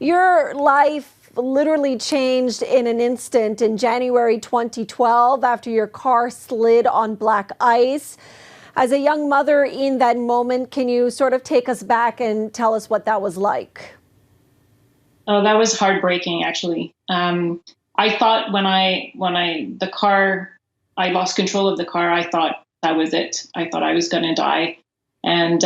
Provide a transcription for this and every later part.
Your life literally changed in an instant in January 2012 after your car slid on black ice. As a young mother in that moment, can you sort of take us back and tell us what that was like? Oh, that was heartbreaking, actually. I thought I lost control of the car, I thought that was it. I thought I was going to die. And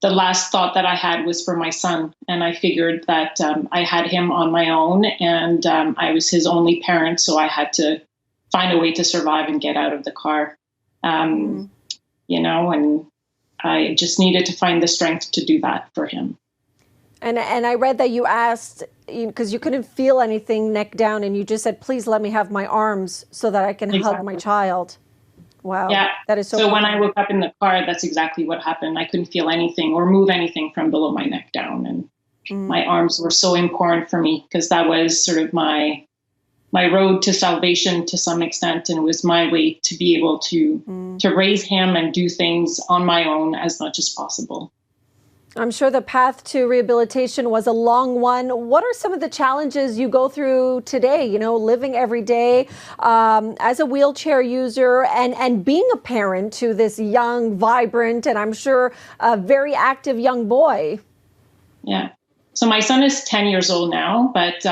the last thought that I had was for my son. And I figured that I had him on my own, and I was his only parent. So I had to find a way to survive and get out of the car. And I just needed to find the strength to do that for him. And I read that you asked, because you couldn't feel anything neck down, and you just said, please let me have my arms so that I can hug my child. Wow. Yeah. That is so So when I woke up in the car, that's exactly what happened. I couldn't feel anything or move anything from below my neck down. And my arms were so important for me because that was sort of my road to salvation to some extent. And it was my way to be able to raise him and do things on my own as much as possible. I'm sure the path to rehabilitation was a long one. What are some of the challenges you go through today, living every day as a wheelchair user and being a parent to this young, vibrant, and I'm sure a very active young boy? Yeah. So my son is 10 years old now, but,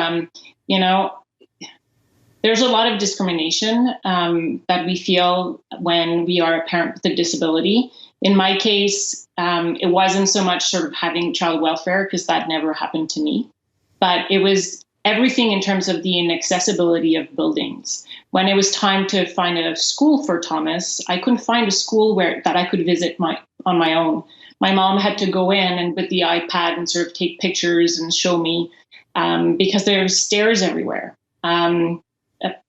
there's a lot of discrimination that we feel when we are a parent with a disability. In my case, it wasn't so much sort of having child welfare, because that never happened to me, but it was everything in terms of the inaccessibility of buildings. When it was time to find a school for Thomas, I couldn't find a school that I could visit on my own. My mom had to go in and with the iPad and sort of take pictures and show me because there's stairs everywhere.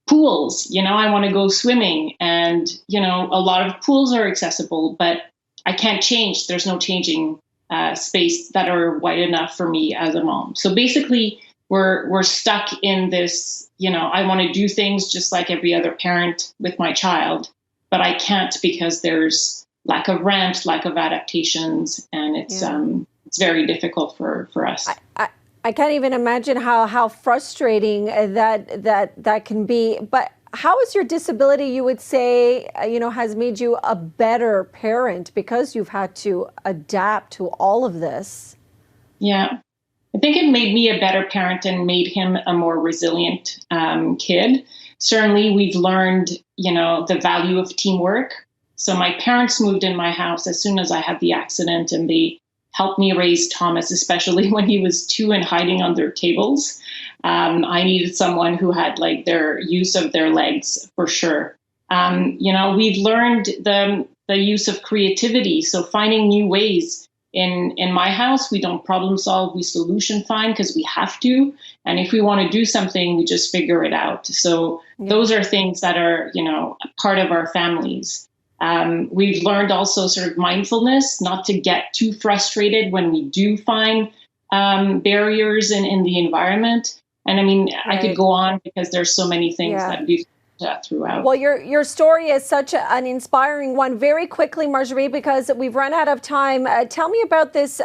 Pools, I want to go swimming, and, a lot of pools are accessible, but I can't change. There's no changing space that are wide enough for me as a mom. So basically, we're stuck in this, I want to do things just like every other parent with my child, but I can't because there's lack of rent, lack of adaptations, and it's very difficult for us. I can't even imagine how frustrating that can be. But how is your disability, you would say, has made you a better parent because you've had to adapt to all of this? Yeah, I think it made me a better parent and made him a more resilient kid. Certainly, we've learned, the value of teamwork. So my parents moved in my house as soon as I had the accident, and they helped me raise Thomas, especially when he was 2 and hiding under tables. I needed someone who had their use of their legs for sure. We've learned the use of creativity. So finding new ways in my house, we don't problem solve, we solution find because we have to. And if we want to do something, we just figure it out. So those are things that are, part of our families. We've learned also sort of mindfulness, not to get too frustrated when we do find barriers in the environment. And I mean, I could go on because there's so many things that we've throughout. Well, your story is such an inspiring one. Very quickly, Marjorie, because we've run out of time. Tell me about this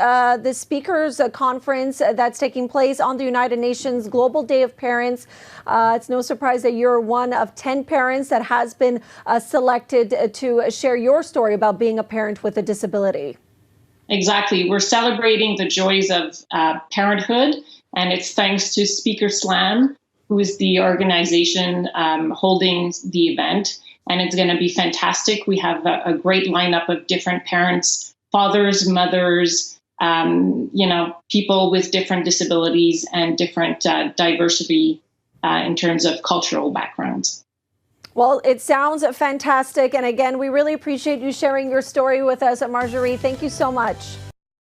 speakers conference that's taking place on the United Nations Global Day of Parents. It's no surprise that you're one of 10 parents that has been selected to share your story about being a parent with a disability. Exactly. We're celebrating the joys of parenthood, and it's thanks to Speaker Slam, who is the organization holding the event. And it's going to be fantastic. We have a great lineup of different parents, fathers, mothers, people with different disabilities and different diversity in terms of cultural backgrounds. Well, it sounds fantastic. And again, we really appreciate you sharing your story with us, Marjorie. Thank you so much.